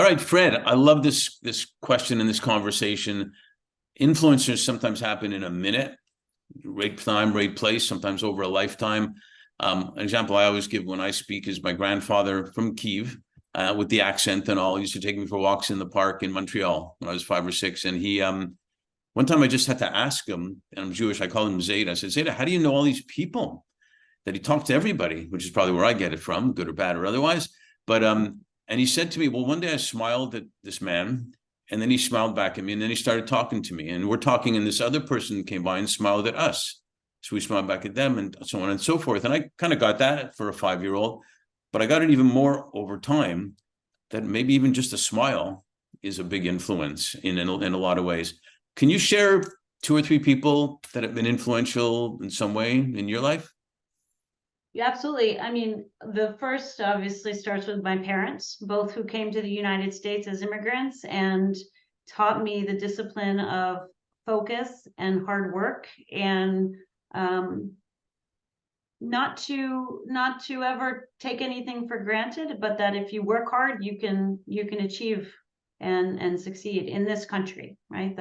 All right, Fred, I love this question and this conversation. Influencers sometimes happen in a minute, right time, right place, sometimes over a lifetime. An example I always give when I speak is my grandfather from Kyiv, with the accent and all. He used to take me for walks in the park in Montreal when I was 5 or 6. And he, one time I just had to ask him, and I'm Jewish, I call him Zeta. I said, Zeta, how do you know all these people? That he talked to everybody, which is probably where I get it from, good or bad or otherwise. But and he said to me, well, one day I smiled at this man, and then he smiled back at me, and then he started talking to me. And we're talking, and this other person came by and smiled at us. So we smiled back at them, and so on and so forth. And I kind of got that for a 5-year-old, but I got it even more over time, that maybe even just a smile is a big influence in a lot of ways. Can you share 2 or 3 people that have been influential in some way in your life? Yeah, absolutely. I mean, the first obviously starts with my parents, both who came to the United States as immigrants and taught me the discipline of focus and hard work, and not to ever take anything for granted, but that if you work hard, you can achieve and succeed in this country, right?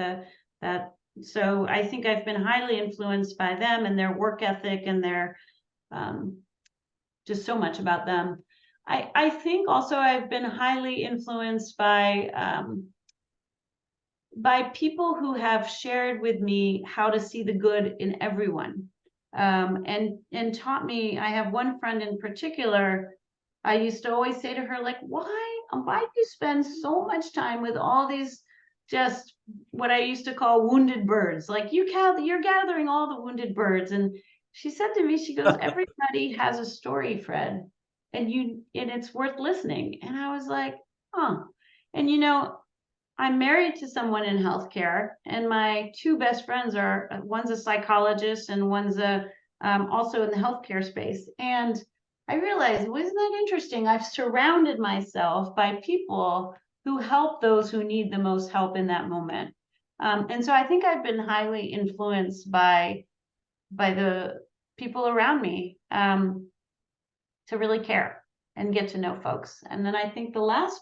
So I think I've been highly influenced by them and their work ethic and their just so much about them. I think also I've been highly influenced by people who have shared with me how to see the good in everyone, and taught me. I have one friend in particular. I used to always say to her, like, why do you spend so much time with all these just what I used to call wounded birds? Like, you're gathering all the wounded birds. And she said to me, she goes, everybody has a story, Fred, and it's worth listening. And I was like, huh. And I'm married to someone in healthcare, and my 2 best friends one's a psychologist and one's also in the healthcare space. And I realized, wasn't that interesting? I've surrounded myself by people who help those who need the most help in that moment. And so I think I've been highly influenced by the people around me, to really care and get to know folks. And then I think the last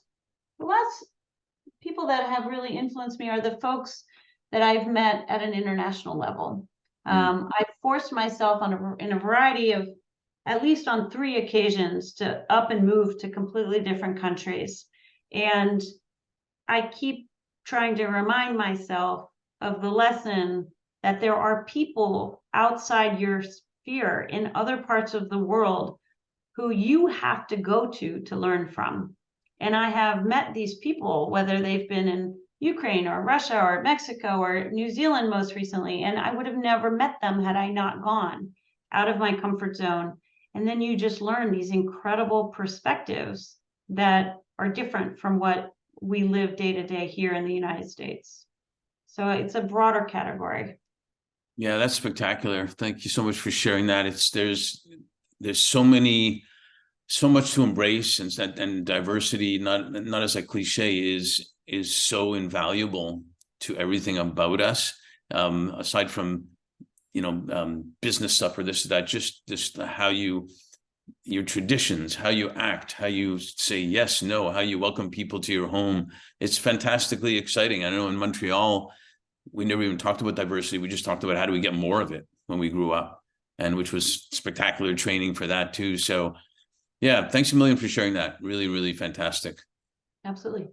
people that have really influenced me are the folks that I've met at an international level. I've forced myself in a variety of, at least on 3 occasions, to up and move to completely different countries. And I keep trying to remind myself of the lesson that there are people outside your sphere in other parts of the world who you have to go to learn from. And I have met these people, whether they've been in Ukraine or Russia or Mexico or New Zealand most recently, and I would have never met them had I not gone out of my comfort zone. And then you just learn these incredible perspectives that are different from what we live day to day here in the United States. So it's a broader category. Yeah, that's spectacular. Thank you so much for sharing that. There's so much to embrace, and diversity, not as a cliche, is so invaluable to everything about us. Aside from business stuff or this or that, just how your traditions, how you act, how you say yes, no, how you welcome people to your home. It's fantastically exciting. I know in Montreal, we never even talked about diversity. We just talked about how do we get more of it when we grew up, and which was spectacular training for that too. So yeah, thanks a million for sharing that. Really, really fantastic. Absolutely.